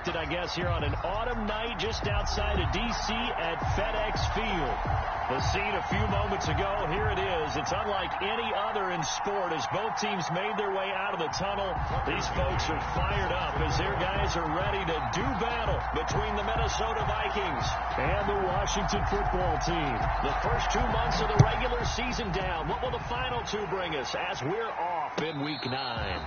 expected, I guess, here on an autumn night just outside of D.C. at FedEx Field. The scene a few moments ago, here it is. It's unlike any other in sport as both teams made their way out of the tunnel. These folks are fired up as their guys are ready to do battle between the Minnesota Vikings and the Washington football team. The first 2 months of the regular season down. What will the final two bring us as we're off in Week 9?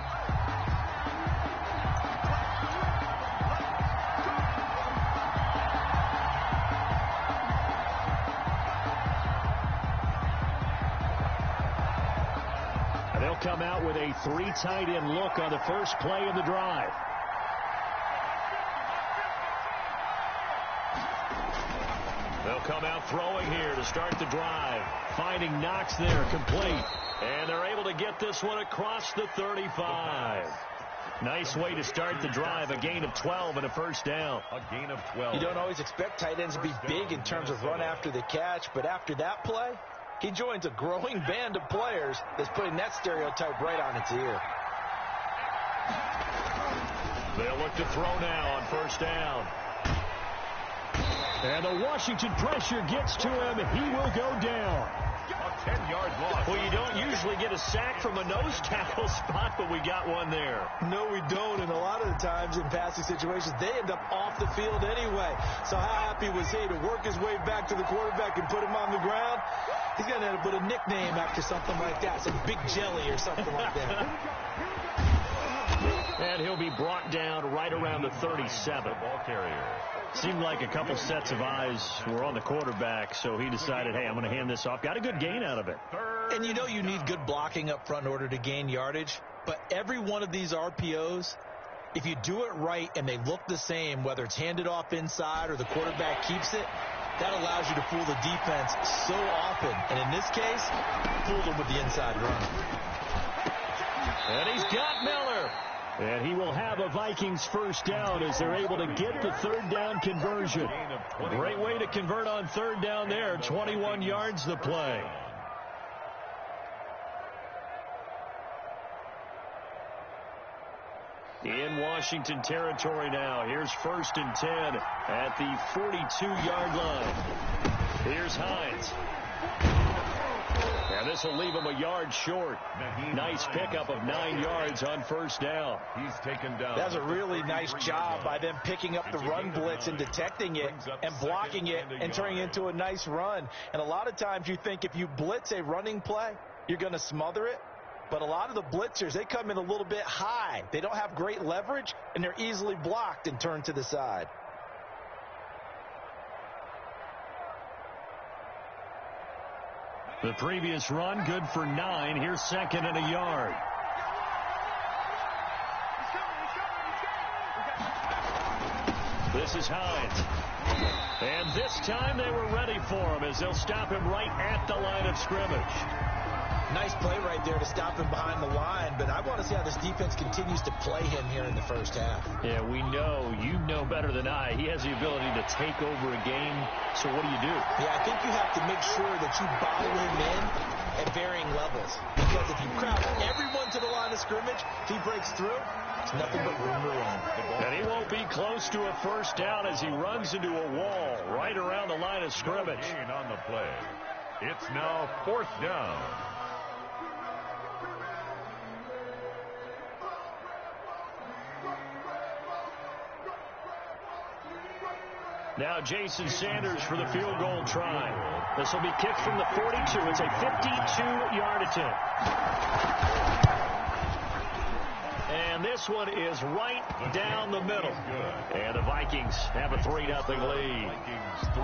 They'll come out with a 3 tight end look on the first play of the drive. They'll come out throwing here to start the drive. Finding Knox there, complete. And they're able to get this one across the 35. Nice way to start the drive. A gain of 12 and a first down. A gain of 12. You don't always expect tight ends to be big in terms of run after the catch, but after that play, he joins a growing band of players that's putting that stereotype right on its ear. They'll look to throw now on first down. And the Washington pressure gets to him. He will go down. A 10-yard loss. Well, you don't usually get a sack from a nose tackle spot, but we got one there. No, we don't. And a lot of the times in passing situations, they end up off the field anyway. So how happy was he to work his way back to the quarterback and put him on the ground? He's going to end up with a nickname after something like that, some Big Jelly or something like that. And he'll be brought down right around the 37. Ball carrier. Seemed like a couple sets of eyes were on the quarterback, so he decided, hey, I'm going to hand this off. Got a good gain out of it. And you know you need good blocking up front in order to gain yardage, but every one of these RPOs, if you do it right and they look the same, whether it's handed off inside or the quarterback keeps it, that allows you to fool the defense so often. And in this case, fooled them with the inside run. And he's got Miller. And he will have a Vikings first down as they're able to get the third down conversion. Great way to convert on third down there. 21 yards the play. In Washington territory now. Here's first and 10 at the 42-yard line. Here's Hines. And this will leave him a yard short. Nice pickup of 9 yards on first down. He's taken down. That's a really nice job by them picking up the run blitz and detecting it and blocking it and turning it into a nice run. And a lot of times you think if you blitz a running play, you're going to smother it. But a lot of the blitzers, they come in a little bit high. They don't have great leverage, and they're easily blocked and turned to the side. The previous run, good for 9. Here's second and a yard. This is Hines. And this time they were ready for him as they'll stop him right at the line of scrimmage. Nice play right there to stop him behind the line, but I want to see how this defense continues to play him here in the first half. Yeah, we know. You know better than I. He has the ability to take over a game. So what do you do? Yeah, I think you have to make sure that you bottle him in at varying levels. Because if you crowd everyone to the line of scrimmage, if he breaks through, it's nothing but room to run. And he won't be close to a first down as he runs into a wall right around the line of scrimmage. Gain on the play. It's now fourth down. Now Jason Sanders for the field goal try. This will be kicked from the 42. It's a 52-yard attempt. And this one is right down the middle. And the Vikings have a 3-0 lead.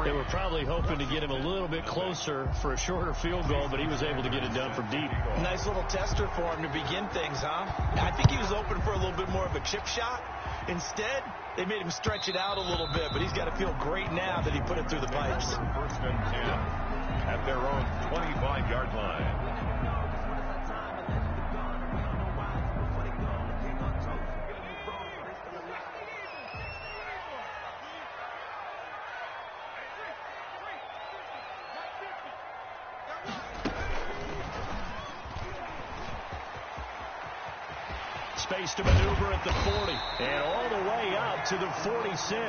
They were probably hoping to get him a little bit closer for a shorter field goal, but he was able to get it done from deep. Nice little tester for him to begin things, huh? I think he was open for a little bit more of a chip shot. Instead, they made him stretch it out a little bit, but he's got to feel great now that he put it through the pipes. First and 10 at their own 25-yard line. space to maneuver at the 40. And all the way up to the 46.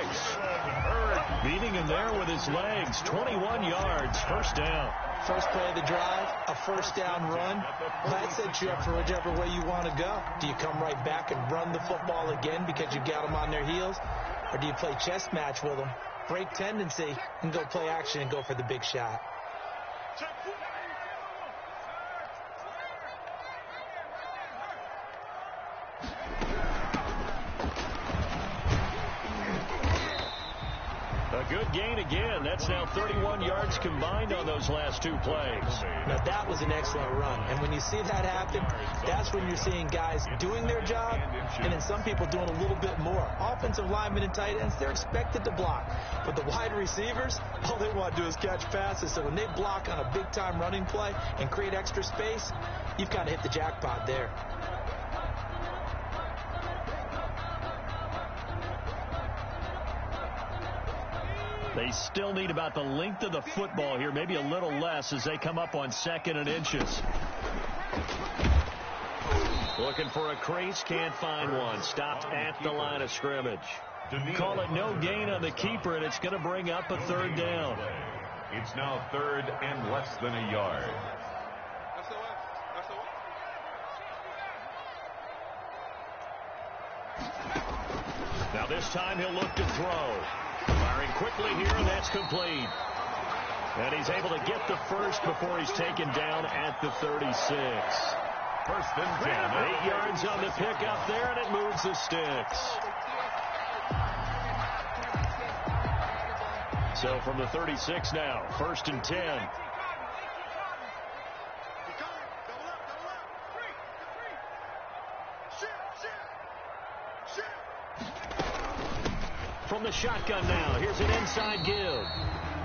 Beating him there with his legs. 21 yards. First down. First play of the drive, a first down run. That sets you up for whichever way you want to go. Do you come right back and run the football again because you got them on their heels? Or do you play chess match with them, break tendency, and go play action and go for the big shot? A good gain again. That's now 31 yards combined on those last two plays. Now, that was an excellent run. And when you see that happen, that's when you're seeing guys doing their job and then some people doing a little bit more. Offensive linemen and tight ends, they're expected to block. But the wide receivers, all they want to do is catch passes. So when they block on a big-time running play and create extra space, you've kind of hit the jackpot there. They still need about the length of the football here, maybe a little less as they come up on 2nd and inches. Looking for a crease, can't find one. Stopped at the line of scrimmage. Call it no gain on the keeper, and it's going to bring up a 3rd down. It's now 3rd and less than a yard. Now this time he'll look to throw. Firing quickly here, and that's complete. And he's able to get the first before he's taken down at the 36. 1st and 10. 8 yards on the pickup there, and it moves the sticks. So from the 36 now, 1st and 10. From the shotgun now, here's an inside give.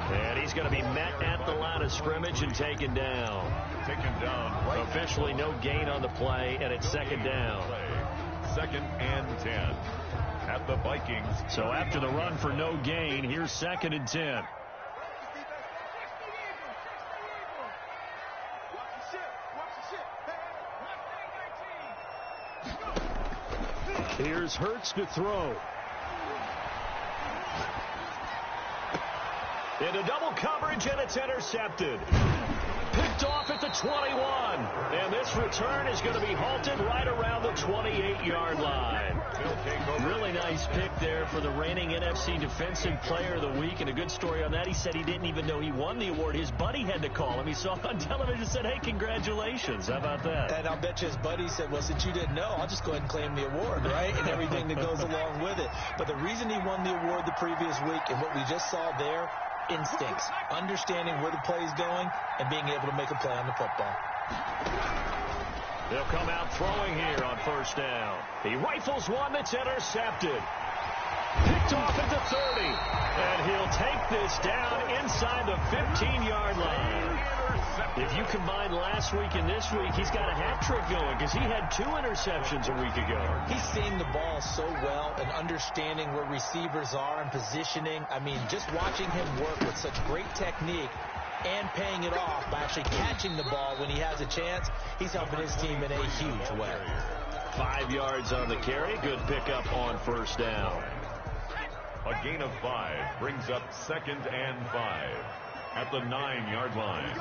And he's going to be met at the line of scrimmage and taken down. Taken down. Right. Officially no gain on the play, and it's 2nd down. 2nd and 10 at the Vikings. So after the run for no gain, here's 2nd and 10. Here's Hurts to throw. Into double coverage, and it's intercepted. Picked off at the 21. And this return is going to be halted right around the 28-yard line. Really nice pick there for the reigning NFC Defensive Player of the Week. And a good story on that. He said he didn't even know he won the award. His buddy had to call him. He saw it on television and said, hey, congratulations. How about that? And I'll bet you his buddy said, well, since you didn't know, I'll just go ahead and claim the award, right? And everything that goes along with it. But the reason he won the award the previous week and what we just saw there, instincts, understanding where the play is going, and being able to make a play on the football. They'll come out throwing here on 1st down. He rifles one that's intercepted. Picked off at the 30. And he'll take this down inside the 15-yard line. If you combine last week and this week, he's got a hat trick going because he had 2 interceptions a week ago. He's seeing the ball so well and understanding where receivers are and positioning. I mean, just watching him work with such great technique and paying it off by actually catching the ball when he has a chance, he's helping his team in a huge way. 5 yards on the carry. Good pickup on 1st down. A gain of 5 brings up 2nd and 5 at the 9-yard line.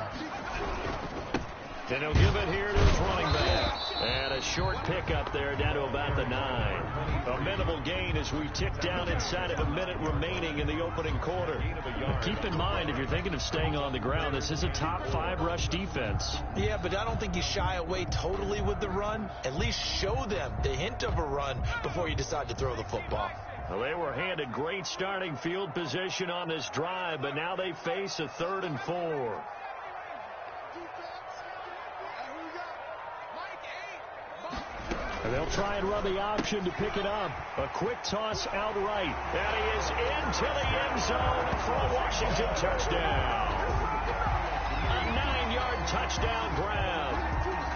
And he'll give it here to his running back. And a short pickup there down to about the 9. A minimal gain as we tick down inside of a minute remaining in the opening quarter. Keep in mind, if you're thinking of staying on the ground, this is a top 5 rush defense. Yeah, but I don't think you shy away totally with the run. At least show them the hint of a run before you decide to throw the football. Well, they were handed great starting field position on this drive, but now they face a 3rd and 4. And they'll try and run the option to pick it up. A quick toss out right. And he is into the end zone for a Washington touchdown. A 9-yard touchdown grab.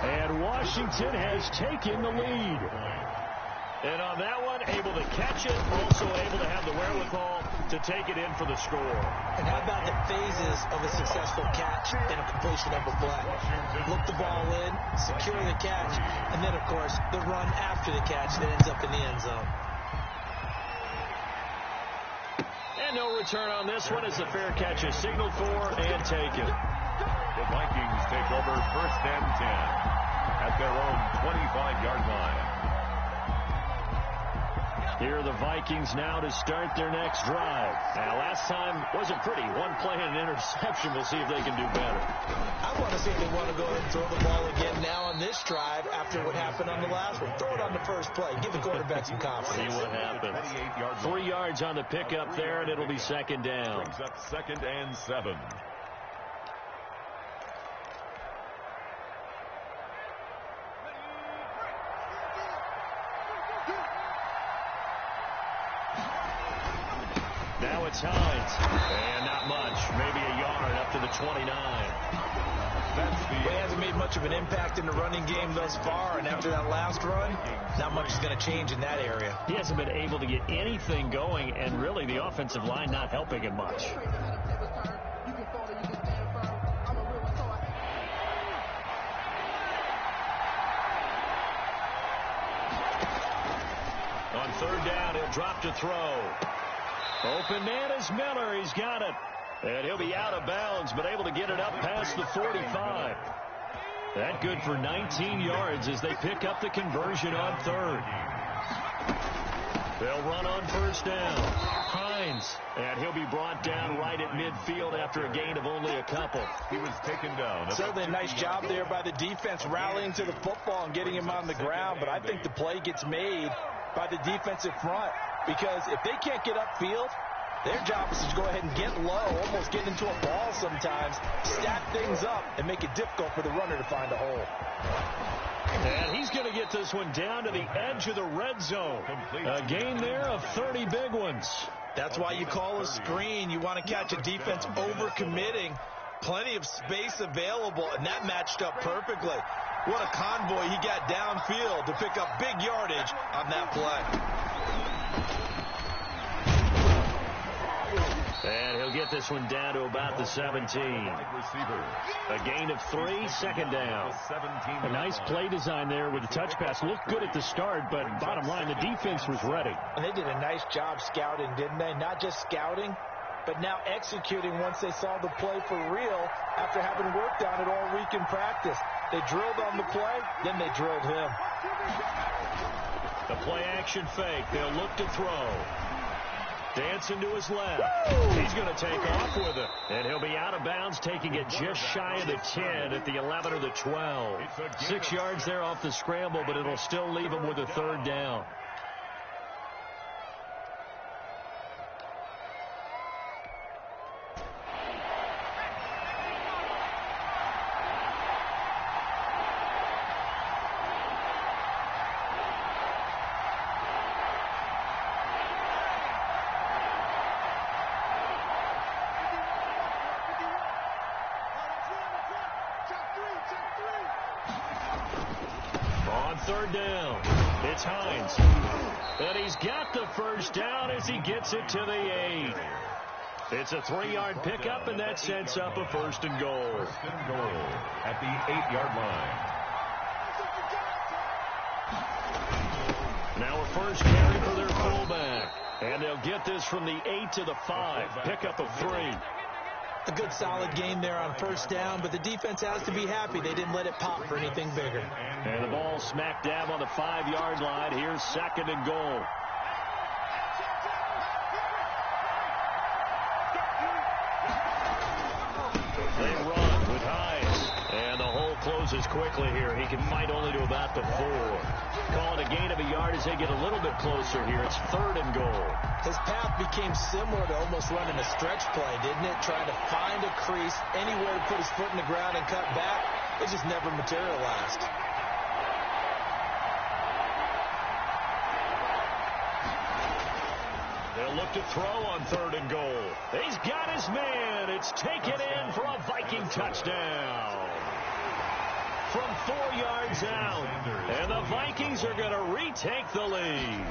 And Washington has taken the lead. And on that one, able to catch it, also able to have the wherewithal to take it in for the score. And how about the phases of a successful catch and a completion of a play? Look the ball in, secure the catch, and then, of course, the run after the catch that ends up in the end zone. And no return on this one as the fair catch is signaled for and taken. The Vikings take over 1st and 10 at their own 25-yard line. Here are the Vikings now to start their next drive. Now, last time wasn't pretty. One play and an interception. We'll see if they can do better. I want to see if they want to go ahead and throw the ball again now on this drive after what happened on the last one. Throw it on the first play. Give the quarterback some confidence. See what happens. 3 yards on the pickup there, and it'll be second down. Brings up 2nd and 7. Now it's Hines. And not much. Maybe a yard up to the 29. He hasn't made much of an impact in the running game thus far, and after that last run, not much is going to change in that area. He hasn't been able to get anything going, and really the offensive line not helping him much. On 3rd down, he'll drop to throw. Open man is Miller. He's got it. And he'll be out of bounds, but able to get it up past the 45. That good for 19 yards as they pick up the conversion on 3rd. They'll run on 1st down. Hines. And he'll be brought down right at midfield after a gain of only a couple. He was taken down. Certainly a nice job there by the defense rallying to the football and getting him on the ground, but I think the play gets made by the defensive front because if they can't get upfield, their job is to go ahead and get low, almost get into a ball sometimes, stack things up, and make it difficult for the runner to find a hole. And he's going to get this one down to the edge of the red zone. A gain there of 30 big ones. That's why you call a screen. You want to catch a defense overcommitting. Plenty of space available, and that matched up perfectly. What a convoy he got downfield to pick up big yardage on that play. And he'll get this one down to about the 17. A gain of 3, second down. A nice play design there with the touch pass. Looked good at the start, but bottom line, the defense was ready. And they did a nice job scouting, didn't they? Not just scouting, but now executing once they saw the play for real after having worked on it all week in practice. They drilled on the play, then they drilled him. The play action fake. They'll look to throw. Dancing to his left. He's going to take off with it. And he'll be out of bounds, taking it just shy of the 10 at the 11 or the 12. 6 yards there off the scramble, but it'll still leave him with a 3rd down. On 3rd down, it's Hines. And he's got the 1st down as he gets it to the 8. It's a 3-yard pickup, and that sets up a 1st and goal. 1st and goal at the 8-yard line. Now a first carry for their fullback. And they'll get this from the 8 to the 5. Pickup of 3. A good solid game there on 1st down, but the defense has to be happy they didn't let it pop for anything bigger. And the ball smack dab on the 5-yard line. Here's 2nd and goal. They run with Hines. And the hole closes quickly here. He can fight only to about the 4. Call it a gain of a yard as they get a little bit closer here. It's 3rd and goal. His path became similar to almost running a stretch play, didn't it? Trying to find a crease, anywhere to put his foot in the ground and cut back. It just never materialized. They'll look to throw on 3rd and goal. He's got his man. It's taken in for a Viking touchdown. from 4 yards out. And the Vikings are going to retake the lead.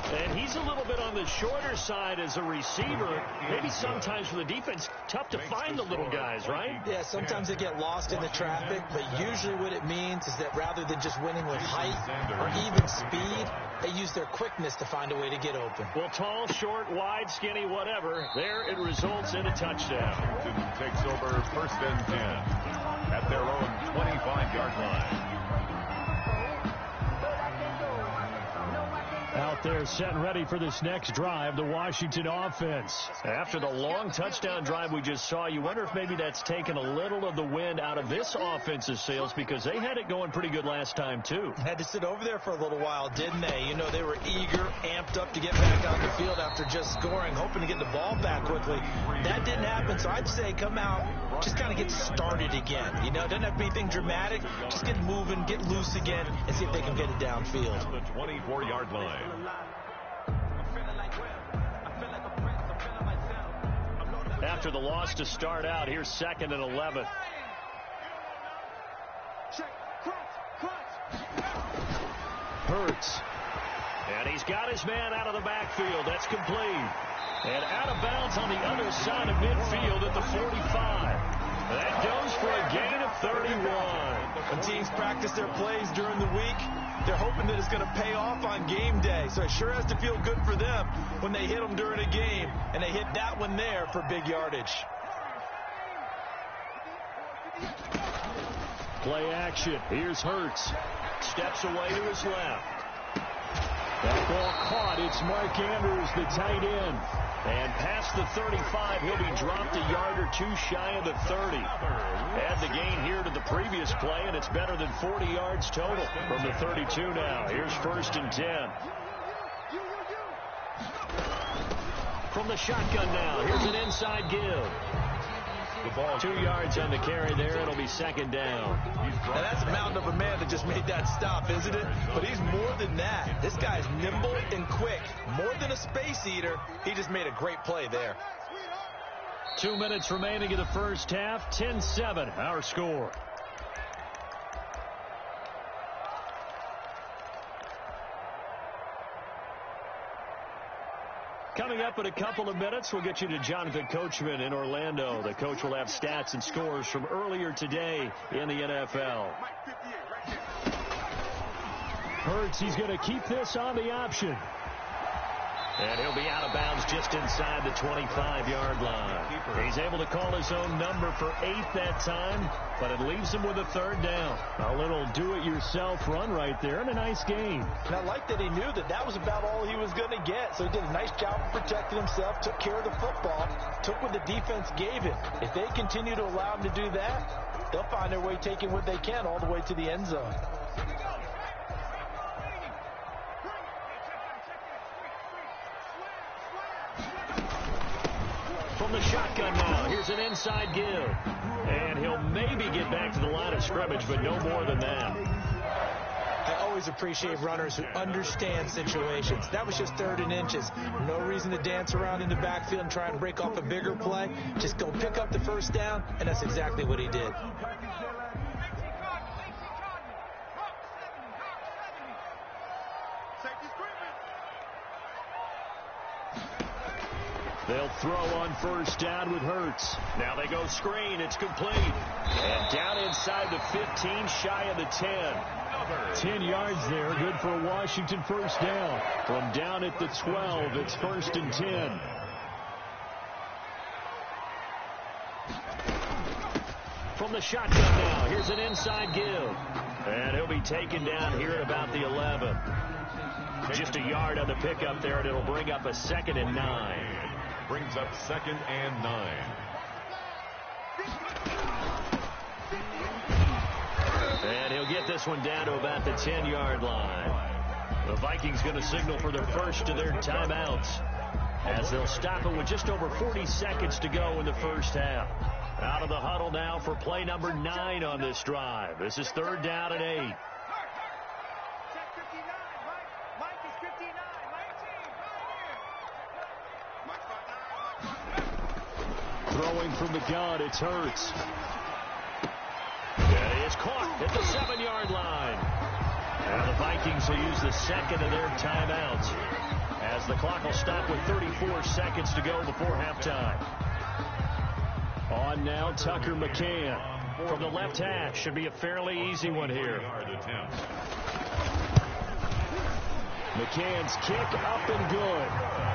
And he's a little bit on the shorter side as a receiver. Maybe sometimes for the defense, tough to find the little guys, right? Yeah, sometimes they get lost in the traffic, but usually what it means is that rather than just winning with height or even speed, they use their quickness to find a way to get open. Well, tall, short, wide, skinny, whatever, there it results in a touchdown. Washington takes over 1st and 10 at their own 25-yard line. Out there set and ready for this next drive, the Washington offense. After the long touchdown drive we just saw, you wonder if maybe that's taken a little of the wind out of this offense's sails, because they had it going pretty good last time, too. Had to sit over there for a little while, didn't they? You know, they were eager, amped up to get back on the field after just scoring, hoping to get the ball back quickly. That didn't happen, so I'd say come out, just kind of get started again. You know, it doesn't have to be anything dramatic. Just get moving, get loose again, and see if they can get it downfield. The 24-yard line. After the loss to start out, here's 2nd and 11. Hurts. And he's got his man out of the backfield. That's complete. And out of bounds on the other side of midfield at the 45. That goes for a gain of 31. When teams practice their plays during the week, they're hoping that it's going to pay off on game day. So it sure has to feel good for them when they hit them during a game. And they hit that one there for big yardage. Play action. Here's Hurts. Steps away to his left. That ball caught. It's Mark Andrews, the tight end. And past the 35, he'll be dropped a yard or two shy of the 30. Add the gain here to the previous play, and it's better than 40 yards total from the 32 now. Here's 1st and 10. From the shotgun now, here's an inside give. The ball 2 yards on the carry there. It'll be 2nd down. Now that's a mountain of a man that just made that stop, isn't it? But he's more than that. This guy's nimble and quick. More than a space eater. He just made a great play there. 2 minutes remaining in the first half. 10-7, our score. Coming up in a couple of minutes, we'll get you to Jonathan Coachman in Orlando. The coach will have stats and scores from earlier today in the NFL. Hurts, he's going to keep this on the option. And he'll be out of bounds just inside the 25-yard line. He's able to call his own number for 8 that time, but it leaves him with a 3rd down. A little do-it-yourself run right there and a nice gain. And I like that he knew that that was about all he was going to get. So he did a nice job of protecting himself, took care of the football, took what the defense gave him. If they continue to allow him to do that, they'll find their way taking what they can all the way to the end zone. From the shotgun now, here's an inside give. And he'll maybe get back to the line of scrimmage, but no more than that. I always appreciate runners who understand situations. That was just 3rd and inches. No reason to dance around in the backfield and try and break off a bigger play. Just go pick up the 1st down, and that's exactly what he did. They'll throw on 1st down with Hurts. Now they go screen. It's complete. And down inside the 15, shy of the 10. 10 yards there. Good for a Washington 1st down. From down at the 12, it's 1st and 10. From the shotgun now, here's an inside give. And he'll be taken down here at about the 11. Just a yard on the pickup there, and it'll bring up a 2nd and 9. Brings up 2nd and 9. And he'll get this one down to about the 10-yard line. The Vikings going to signal for their first of their timeouts as they'll stop it with just over 40 seconds to go in the first half. Out of the huddle now for play number 9 on this drive. This is 3rd down and 8. Throwing from the gun, it's Hurts. And he is caught at the 7-yard line. And the Vikings will use the second of their timeouts as the clock will stop with 34 seconds to go before halftime. On now, Tucker McCann from the left hash. Should be a fairly easy one here. McCann's kick up and good.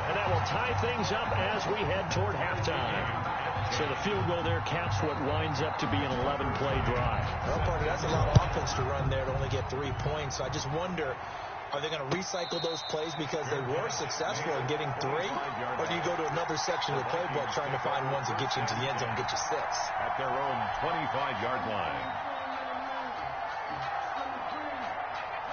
And that will tie things up as we head toward halftime. So the field goal there caps what winds up to be an 11-play drive. Well, partner, that's a lot of offense to run there to only get 3 points. So I just wonder, are they going to recycle those plays because they were successful in getting 3? Or do you go to another section of the playbook trying to find ones that get you into the end zone and get you 6? At their own 25-yard line.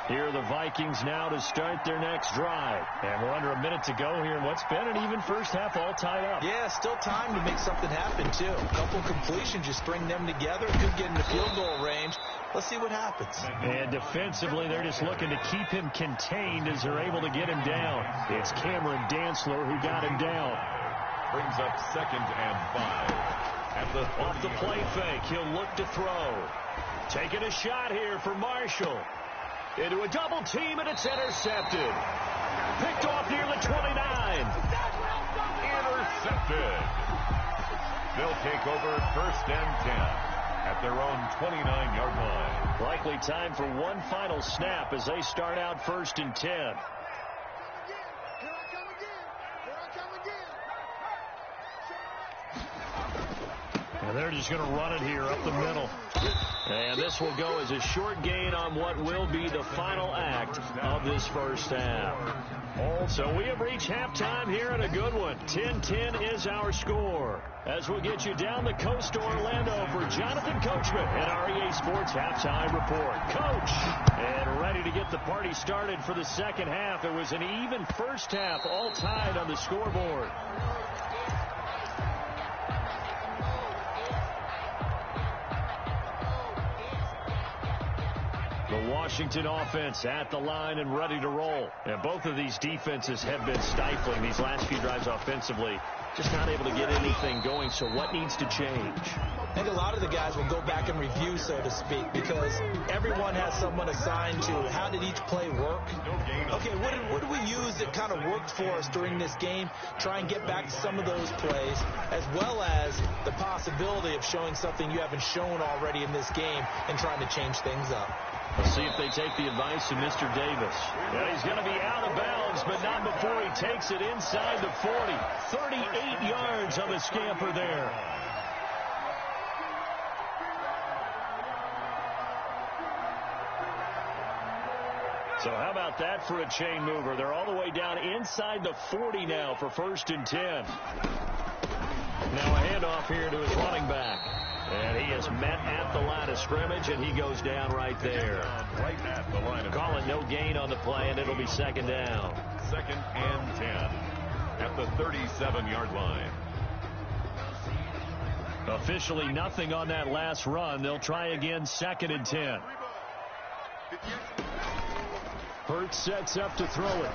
Here are the Vikings now to start their next drive. And we're under a minute to go here in what's been an even first half, all tied up. Yeah, still time to make something happen, too. A couple completions, you string them together, could get into field goal range. Let's see what happens. And defensively, they're just looking to keep him contained as they're able to get him down. It's Cameron Dantzler who got him down. Brings up 2nd and 5. Off the play fake, he'll look to throw. Taking a shot here for Marshall. Into a double team, and it's intercepted. Picked off near the 29. Intercepted. They'll take over 1st and 10 at their own 29-yard line. Likely time for one final snap as they start out 1st and 10. And they're just going to run it here up the middle. And this will go as a short gain on what will be the final act of this first half. So we have reached halftime here in a good one. 10-10 is our score. As we'll get you down the coast to Orlando for Jonathan Coachman and our EA Sports Halftime Report. Coach, and ready to get the party started for the second half. It was an even first half, all tied on the scoreboard. The Washington offense at the line and ready to roll. And both of these defenses have been stifling these last few drives offensively. Just not able to get anything going. So what needs to change? I think a lot of the guys will go back and review, so to speak, because everyone has someone assigned to how did each play work. Okay, what did we use that kind of worked for us during this game? Try and get back to some of those plays, as well as the possibility of showing something you haven't shown already in this game and trying to change things up. Let's see if they take the advice of Mr. Davis. Yeah, he's going to be out of bounds, but not before he takes it inside the 40. 38 yards on the scamper there. So how about that for a chain mover? They're all the way down inside the 40 now for 1st and 10. Now a handoff here to his running back. And he is met at the line of scrimmage, and he goes down right there. Right at the line of Call it no gain on the play, and it'll be 2nd down. 2nd and 10 at the 37-yard line. Officially nothing on that last run. They'll try again, 2nd and 10. Hurts sets up to throw it.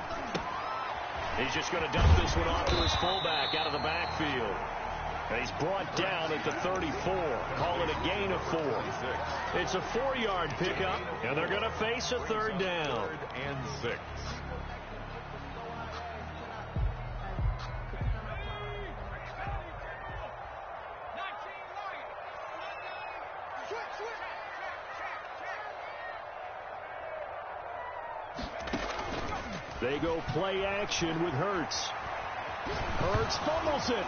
He's just going to dump this one off to his fullback out of the backfield. And he's brought down at the 34. Call it a gain of 4. It's a 4-yard pickup, and they're going to face a 3rd down. 3rd and 6. They go play action with Hurts. Hurts fumbles it.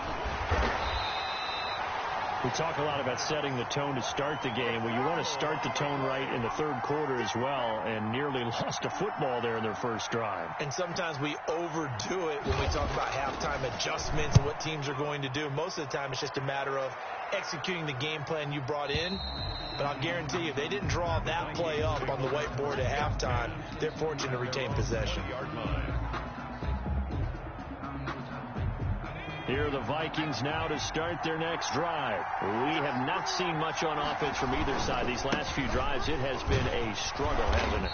We talk a lot about setting the tone to start the game. Well, you want to start the tone right in the 3rd quarter as well, and nearly lost a football there in their first drive. And sometimes we overdo it when we talk about halftime adjustments and what teams are going to do. Most of the time, it's just a matter of executing the game plan you brought in. But I'll guarantee you, they didn't draw that play up on the whiteboard at halftime. They're fortunate to retain possession. Here are the Vikings now to start their next drive. We have not seen much on offense from either side. These last few drives, it has been a struggle, hasn't it?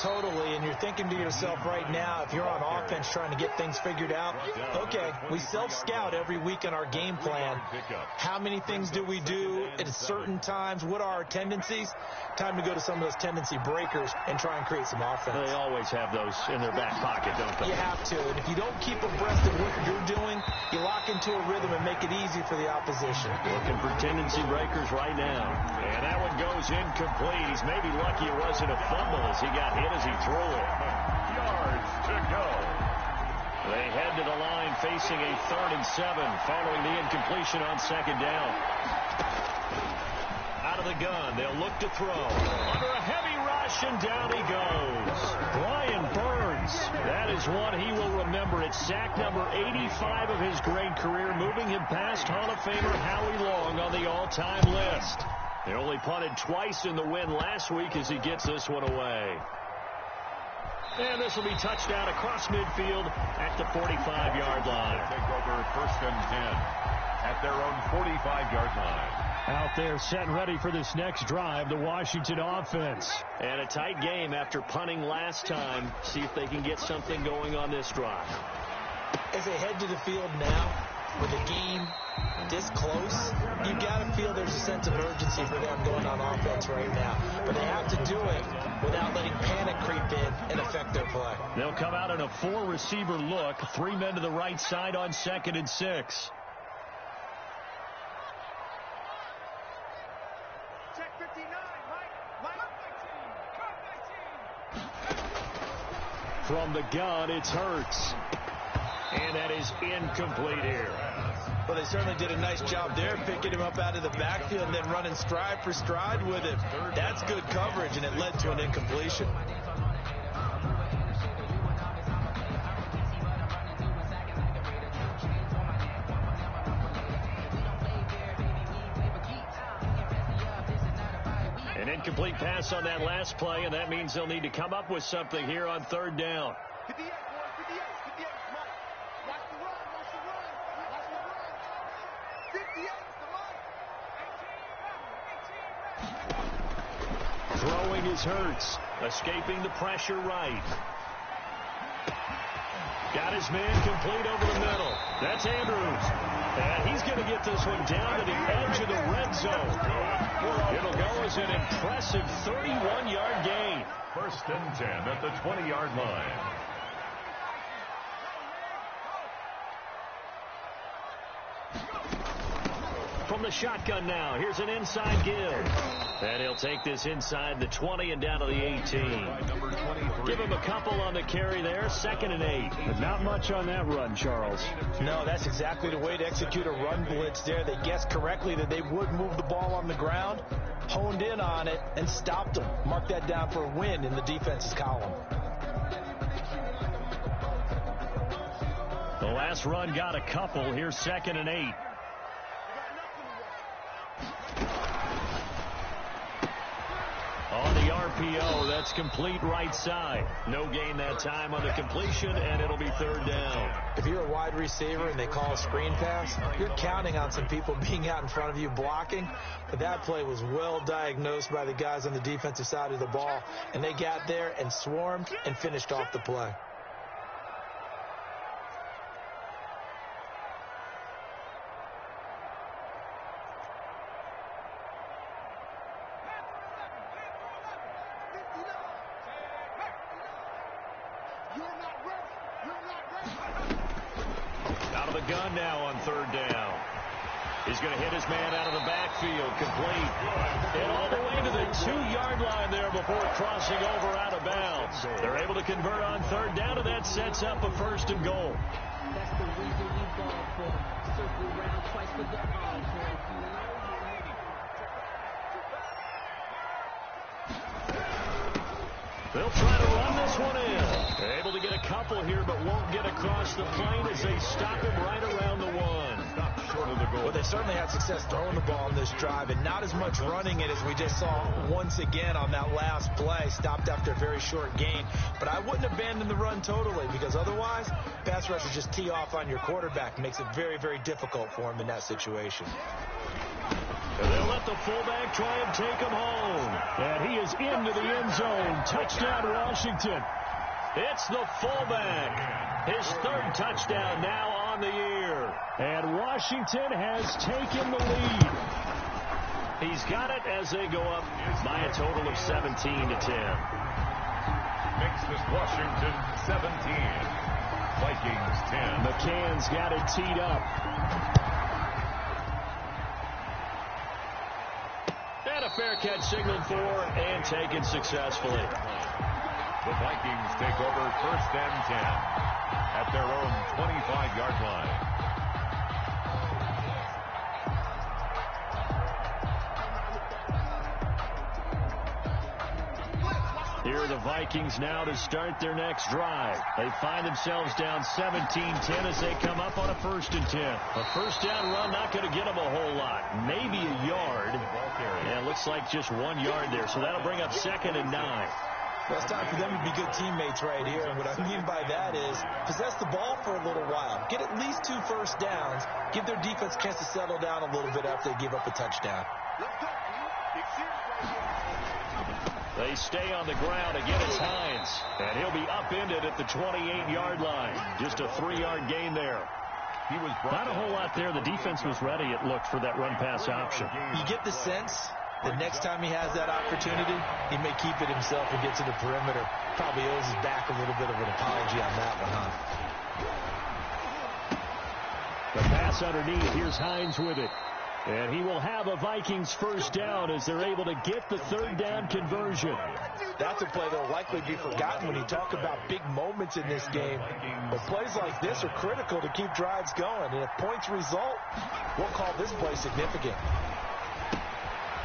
totally, and you're thinking to yourself right now, if you're on offense trying to get things figured out, okay, we self-scout every week in our game plan. How many things do we do at certain times? What are our tendencies? Time to go to some of those tendency breakers and try and create some offense. They always have those in their back pocket, don't they? You have to, and if you don't keep abreast of what you're doing, you lock into a rhythm and make it easy for the opposition. Looking for tendency breakers right now. And that one goes incomplete. He's maybe lucky it wasn't a fumble as he got hit as he threw it. Yards to go. They head to the line facing a 3rd and 7 following the incompletion on 2nd down. Out of the gun, they'll look to throw. Under a heavy rush, and down he goes. Brian Burns. That is one he will remember. It's sack number 85 of his great career, moving him past Hall of Famer Howie Long on the all-time list. They only punted twice in the win last week as he gets this one away. And this will be touchdown across midfield at the 45-yard line. Take over 1st and 10 at their own 45-yard line. Out there set and ready for this next drive, the Washington offense. And a tight game after punting last time. See if they can get something going on this drive. As they head to the field now, with the game this close, you got to feel there's a sense of urgency for them going on offense right now. But they have to do it without letting panic creep in and affect their play. They'll come out in a 4-receiver look. 3 men to the right side on 2nd and 6. From the gun, it's Hurts. And that is incomplete here. Well, they certainly did a nice job there, picking him up out of the backfield and then running stride for stride with him. That's good coverage, and it led to an incompletion. An incomplete pass on that last play, and that means they'll need to come up with something here on 3rd down. Throwing is Hurts, escaping the pressure right. Got his man complete over the middle. That's Andrews. And he's going to get this one down to the edge of the red zone. It'll go as an impressive 31-yard gain. 1st and 10 at the 20-yard line. From the shotgun now, here's an inside give. And he'll take this inside the 20 and down to the 18. Give him a couple on the carry there, 2nd and 8. But not much on that run, Charles. No, that's exactly the way to execute a run blitz there. They guessed correctly that they would move the ball on the ground, honed in on it, and stopped them. Mark that down for a win in the defense's column. The last run got a couple. Here's 2nd and 8. On the RPO, that's complete right side. No gain that time on the completion, and it'll be 3rd down. If you're a wide receiver and they call a screen pass, you're counting on some people being out in front of you blocking. But that play was well diagnosed by the guys on the defensive side of the ball, and they got there and swarmed and finished off the play. Out of the gun now on 3rd down. He's going to hit his man out of the backfield, complete. And all the way to the 2-yard line there before crossing over out of bounds. They're able to convert on 3rd down, and that sets up a 1st and goal. That's the reason we ball for. Circle around twice for the encore. They'll try to run this one in. They're able to get a couple here, but won't get across the plane as they stop him right around the 1. Stop short of the goal. Well, they certainly had success throwing the ball on this drive, and not as much running it as we just saw once again on that last play. Stopped after a very short gain. But I wouldn't abandon the run totally, because otherwise, pass rushers just tee off on your quarterback. Makes it very, very difficult for him in that situation. And they'll let the fullback try and take him home. And he is into the end zone. Touchdown, Washington. It's the fullback. His third touchdown now on the year. And Washington has taken the lead. He's got it as they go up by a total of 17-10. Makes this Washington 17. Vikings 10. McCann's got it teed up. And a fair catch signaled for and taken successfully. The Vikings take over 1st and 10 at their own 25-yard line. Here are the Vikings now to start their next drive. They find themselves down 17-10 as they come up on a 1st and 10. A first down run not going to get them a whole lot. Maybe a yard. And it looks like just 1 yard there. So that'll bring up 2nd and 9. Well, it's time for them to be good teammates right here. And what I mean by that is possess the ball for a little while. Get at least 2 first downs. Give their defense a chance to settle down a little bit after they give up a touchdown. They stay on the ground. Again, it's Hines. And he'll be upended at the 28-yard line. Just a 3-yard gain there. He was not a whole lot there. The defense was ready, it looked, for that run-pass option. You get the sense the next time he has that opportunity, he may keep it himself and get to the perimeter. Probably owes his back a little bit of an apology on that one, huh? The pass underneath. Here's Hines with it. And he will have a Vikings first down as they're able to get the 3rd down conversion. That's a play that will likely be forgotten when you talk about big moments in this game. But plays like this are critical to keep drives going. And if points result, we'll call this play significant.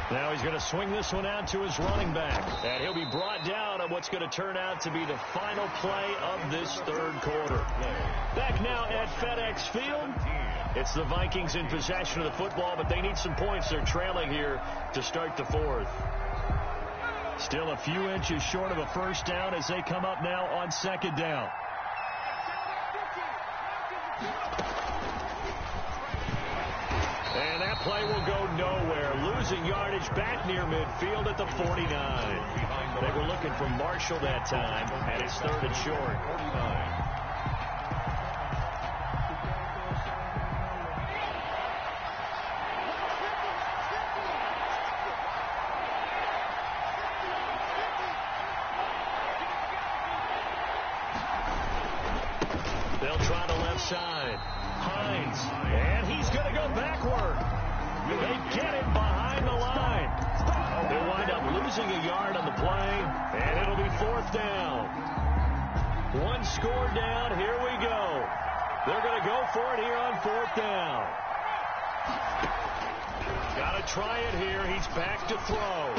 Now he's going to swing this one out to his running back. And he'll be brought down on what's going to turn out to be the final play of this 3rd quarter. Back now at FedEx Field. It's the Vikings in possession of the football, but they need some points. They're trailing here to start the 4th. Still a few inches short of a first down as they come up now on 2nd down. And that play will go nowhere. Losing yardage back near midfield at the 49. They were looking for Marshall that time, and it's 3rd and short. 49. They'll try the left side. Hines. And he's going to go backward. They get him behind the line. They'll wind up losing a yard on the play, and it'll be 4th down. 1 score down. Here we go. They're going to go for it here on 4th down. Got to try it here. He's back to throw.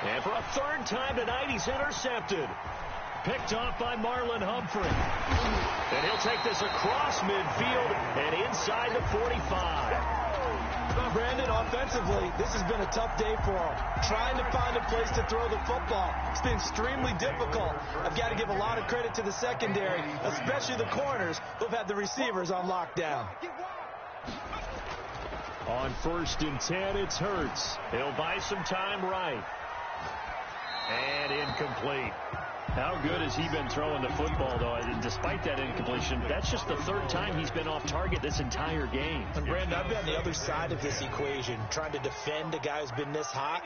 And for a 3rd time tonight, he's intercepted. Picked off by Marlon Humphrey. And he'll take this across midfield and inside the 45. Well, Brandon, offensively, this has been a tough day for him. Trying to find a place to throw the football. It's been extremely difficult. I've got to give a lot of credit to the secondary, especially the corners who've had the receivers on lockdown. On 1st and 10, it's Hurts. He'll buy some time right. And incomplete. How good has he been throwing the football, though? And despite that incompletion, that's just the 3rd time he's been off target this entire game. And, Brandon, I've been on the other side of this equation, trying to defend a guy who's been this hot,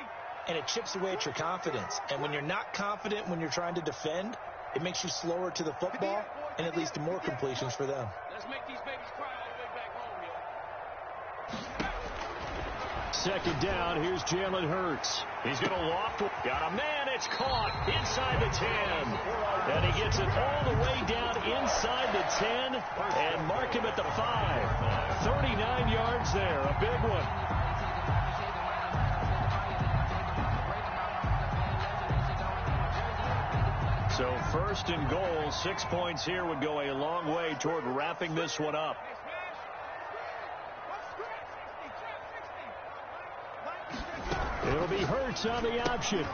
and it chips away at your confidence. And when you're not confident when you're trying to defend, it makes you slower to the football, and it leads to more completions for them. Let's make these babies cry all the way back home, yo. 2nd down, here's Jalen Hurts. He's going to loft. Got a man, it's caught inside the 10. And he gets it all the way down inside the 10 and mark him at the 5. 39 yards there, a big one. So 1st and goal, 6 points here would go a long way toward wrapping this one up. It'll be Hurts on the option.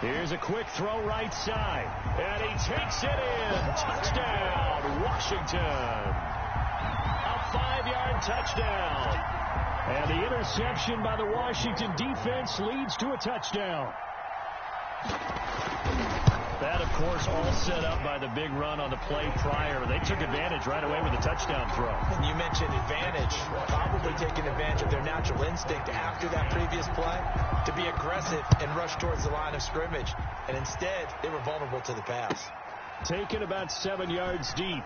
Here's a quick throw right side. And he takes it in. Touchdown, Washington. A 5-yard touchdown. And the interception by the Washington defense leads to a touchdown. That, of course, all set up by the big run on the play prior. They took advantage right away with a touchdown throw. And you mentioned advantage, probably taking advantage of their natural instinct after that previous play to be aggressive and rush towards the line of scrimmage. And instead, they were vulnerable to the pass. Taken about 7 yards deep.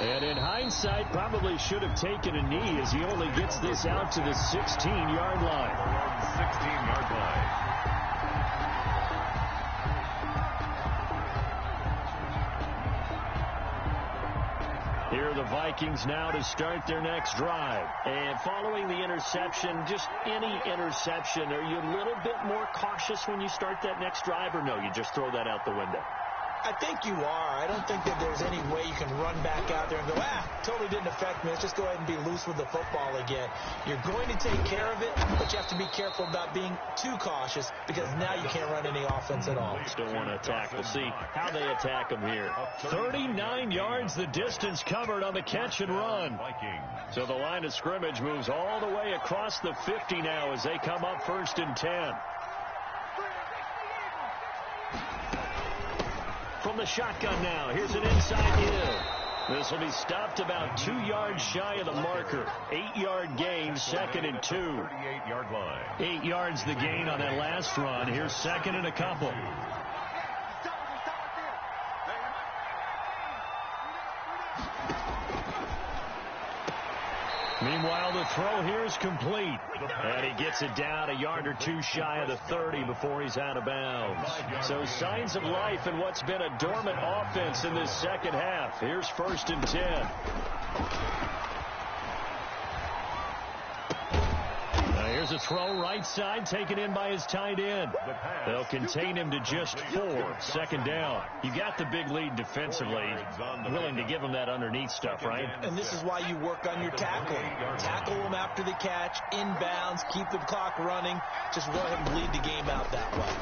And in hindsight, probably should have taken a knee as he only gets this out to the 16-yard line. 16-yard line. Here are the Vikings now to start their next drive. And following the interception, just any interception, are you a little bit more cautious when you start that next drive, or no, you just throw that out the window? I think you are. I don't think that there's any way you can run back out there and go, totally didn't affect me. Let's just go ahead and be loose with the football again. You're going to take care of it, but you have to be careful about being too cautious because now you can't run any offense at all. Still want to attack. We'll see how they attack them here. 39 yards the distance covered on the catch and run. So the line of scrimmage moves all the way across the 50 now as they come up 1st and 10. From the shotgun now, here's an inside Hill. This will be stopped about 2 yards shy of the marker. 8-yard gain, 2nd and 2. 38-yard line. 8 yards the gain on that last run. Here's 2nd and a couple. Meanwhile, the throw here is complete. And he gets it down a yard or two shy of the 30 before he's out of bounds. So signs of life in what's been a dormant offense in this second half. Here's 1st and 10. Now here's a throw right side taken in by his tight end. They'll contain him to just 4. 2nd down. You got the big lead defensively. Willing to give him that underneath stuff, right? And this is why you work on your tackling. Tackle them after the catch, inbounds, keep the clock running. Just go ahead and bleed the game out that way.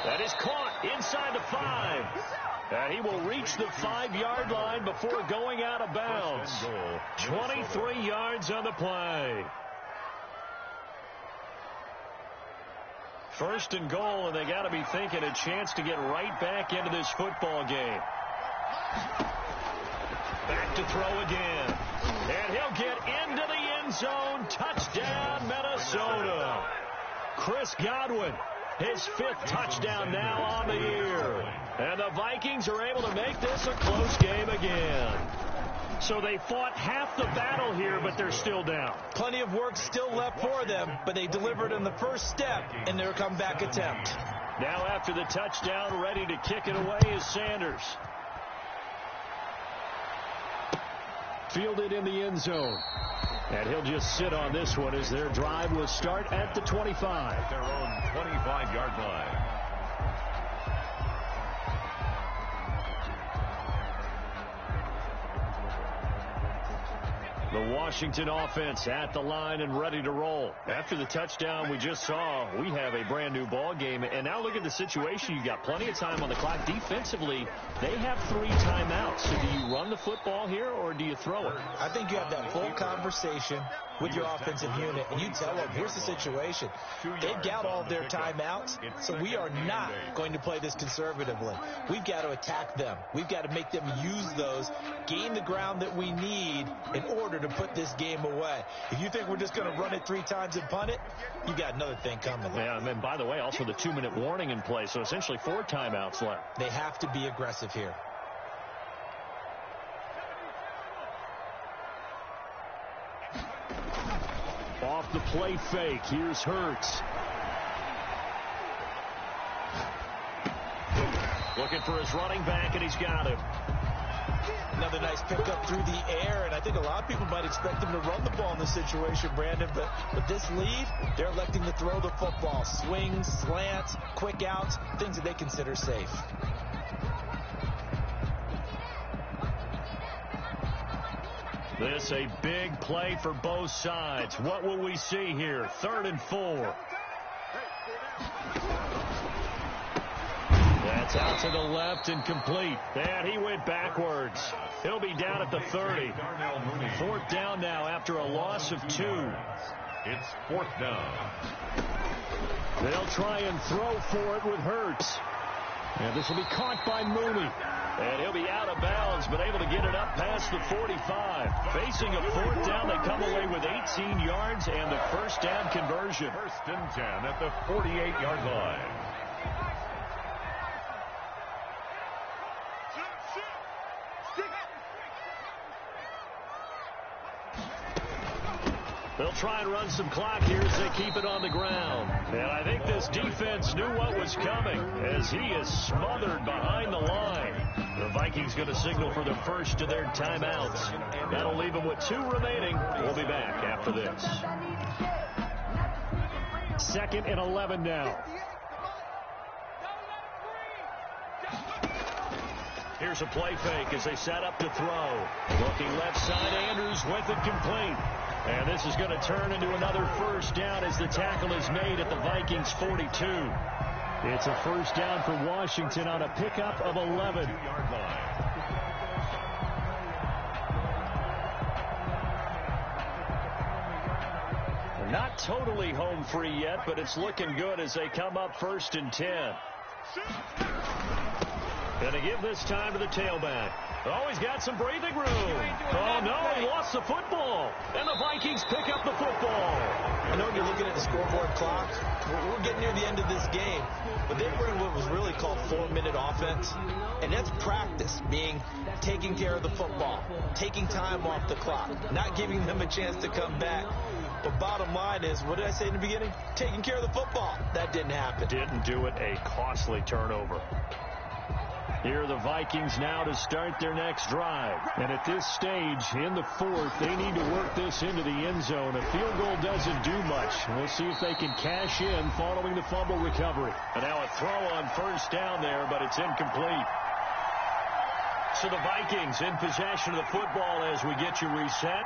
That is caught inside the 5. And he will reach the 5-yard line before going out of bounds. 23 yards on the play. 1st and goal, and they got to be thinking a chance to get right back into this football game. Back to throw again. And he'll get into the end zone. Touchdown, Minnesota. Chris Godwin, his 5th touchdown now on the year. And the Vikings are able to make this a close game again. So they fought half the battle here, but they're still down. Plenty of work still left for them, but they delivered in the first step in their comeback attempt. Now after the touchdown, ready to kick it away is Sanders. Fielded in the end zone. And he'll just sit on this one as their drive will start at the 25. Their own 25-yard line. The Washington offense at the line and ready to roll. After the touchdown we just saw, we have a brand new ball game. And now look at the situation. You got plenty of time on the clock. Defensively, they have 3 timeouts. So do you run the football here or do you throw it? I think you have that full conversation with your offensive unit, and you tell them, here's the situation. They've got all of their timeouts, so we are not going to play this conservatively. We've got to attack them. We've got to make them use those, gain the ground that we need in order to put this game away. If you think we're just going to run it 3 times and punt it, you got another thing coming. Yeah, and then, by the way, also the 2-minute warning in play, so essentially 4 timeouts left. They have to be aggressive here. Off the play fake, here's Hurts. Looking for his running back, and he's got him. Another nice pickup through the air, and I think a lot of people might expect him to run the ball in this situation, Brandon, but with this lead, they're electing to throw the football. Swings, slants, quick outs, things that they consider safe. This a big play for both sides. What will we see here? 3rd and 4. That's It's out to the left and complete. And he went backwards. He'll be down at the 30. Fourth down now after a loss of 2. It's fourth down. They'll try and throw for it with Hurts. And this will be caught by Mooney. And he'll be out of bounds, but able to get it up past the 45. Facing a fourth down, they come away with 18 yards and the first down conversion. First and 10 at the 48-yard line. They'll try and run some clock here as they keep it on the ground. And I think this defense knew what was coming as he is smothered behind the line. The Vikings going to signal for the first of their timeouts. That'll leave them with 2 remaining. We'll be back after this. 2nd and 11 now. Here's a play fake as they set up to throw. Looking left side, Andrews with it complete. And this is going to turn into another first down as the tackle is made at the Vikings 42. It's a first down for Washington on a pickup of 11. They're not totally home free yet, but it's looking good as they come up 1st and 10. Going to give this time to the tailback. Oh, he's got some breathing room. Oh, no, he lost the football. And the Vikings pick up the football. I know you're looking at the scoreboard clock. We're getting near the end of this game. But they were in what was really called 4-minute offense. And that's practice, meaning taking care of the football, taking time off the clock, not giving them a chance to come back. But bottom line is, what did I say in the beginning? Taking care of the football. That didn't happen. Didn't do it. A costly turnover. Here are the Vikings now to start their next drive. And at this stage, in the 4th, they need to work this into the end zone. A field goal doesn't do much. We'll see if they can cash in following the fumble recovery. And now a throw on first down there, but it's incomplete. So the Vikings in possession of the football as we get you reset.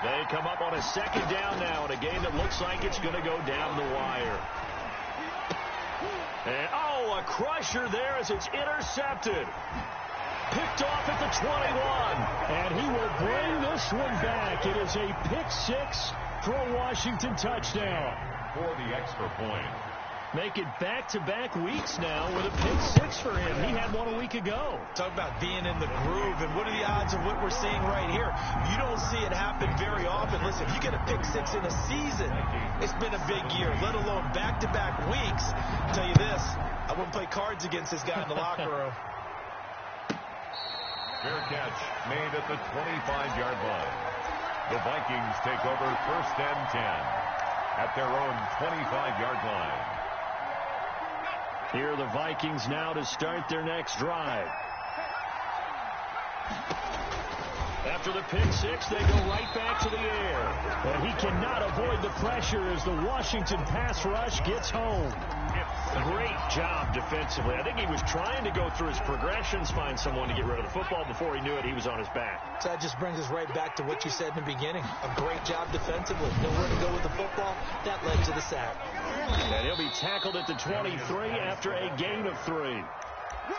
They come up on a 2nd down now in a game that looks like it's going to go down the wire. And, oh, a crusher there as it's intercepted. Picked off at the 21. And he will bring this one back. It is a pick-6 for a Washington touchdown. For the extra point. Make it back-to-back weeks now with a pick-6 for him. He had one a week ago. Talk about being in the groove, and what are the odds of what we're seeing right here? You don't see it happen very often. Listen, if you get a pick-6 in a season, it's been a big year, let alone back-to-back weeks. I'll tell you this, I wouldn't play cards against this guy in the locker room. Fair catch made at the 25-yard line. The Vikings take over 1st and 10 at their own 25-yard line. Here are the Vikings now to start their next drive. After the pick-6, they go right back to the air. And he cannot avoid the pressure as the Washington pass rush gets home. Great job defensively. I think he was trying to go through his progressions, find someone to get rid of the football. Before he knew it, he was on his back. So that just brings us right back to what you said in the beginning. A great job defensively. Nowhere to go with the football. That led to the sack. And he'll be tackled at the 23 after a gain of 3.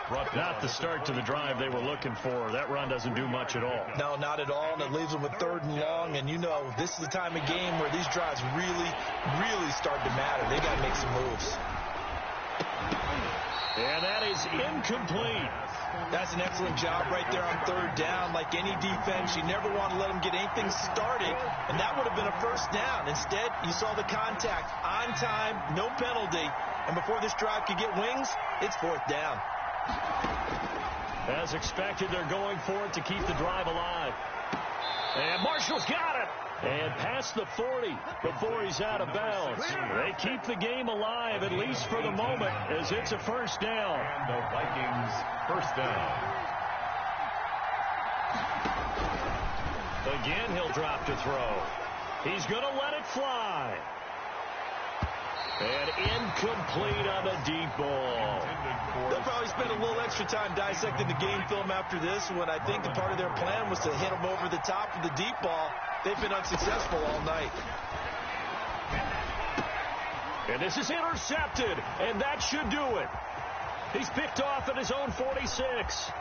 Not the start to the drive they were looking for. That run doesn't do much at all. No, not at all, and it leaves them with 3rd and long. And you know, this is the time of game where these drives really, really start to matter. They got to make some moves. And that is incomplete. That's an excellent job right there on 3rd down. Like any defense, you never want to let them get anything started, and that would have been a first down. Instead, you saw the contact on time, no penalty, and before this drive could get wings, it's 4th down. As expected, they're going for it to keep the drive alive. And Marshall's got it. And past the 40 before he's out of bounds. They keep the game alive, at least for the moment, as it's a first down. And the Vikings first down. Again, he'll drop to throw. He's going to let it fly. And incomplete on the deep ball. They'll probably spend a little extra time dissecting the game film after this, when I think the part of their plan was to hit them over the top of the deep ball. They've been unsuccessful all night. And this is intercepted, and that should do it. He's picked off at his own 46.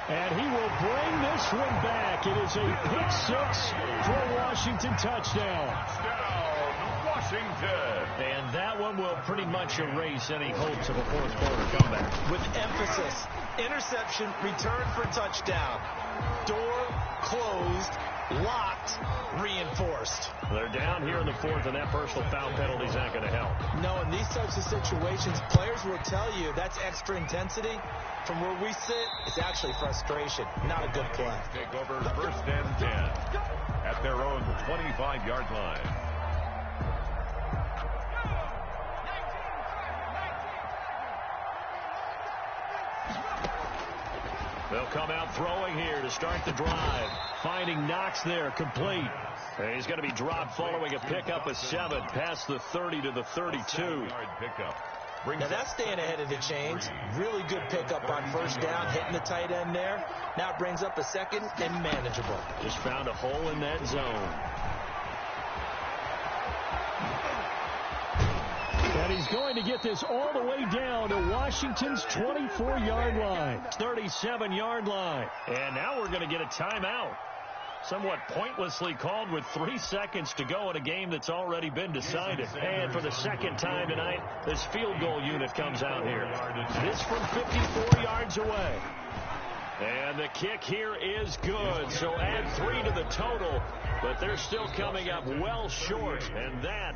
And he will bring this one back. It is a pick six for a Washington touchdown. Touchdown, Washington. And that one will pretty much erase any hopes of a fourth quarter comeback. With emphasis, interception, return for touchdown. Door closed, locked, reinforced. They're down here in the fourth, and that personal foul penalty is not going to help. No, in these types of situations, players will tell you that's extra intensity. From where we sit, it's actually frustration, not a good play. Take over first and 10 at their own 25-yard line. They'll come out throwing here to start the drive. Finding Knox there, complete. And he's going to be dropped following a pickup of 7 past the 30 to the 32. Now that's staying ahead of the chains. Really good pickup on first down, hitting the tight end there. Now it brings up a second and manageable. Just found a hole in that zone. And he's going to get this all the way down to Washington's 24-yard line. 37-yard line. And now we're going to get a timeout. Somewhat pointlessly called with 3 seconds to go in a game that's already been decided. And for the second time tonight, this field goal unit comes out here. This from 54 yards away. And the kick here is good. So add 3 to the total, but they're still coming up well short. And that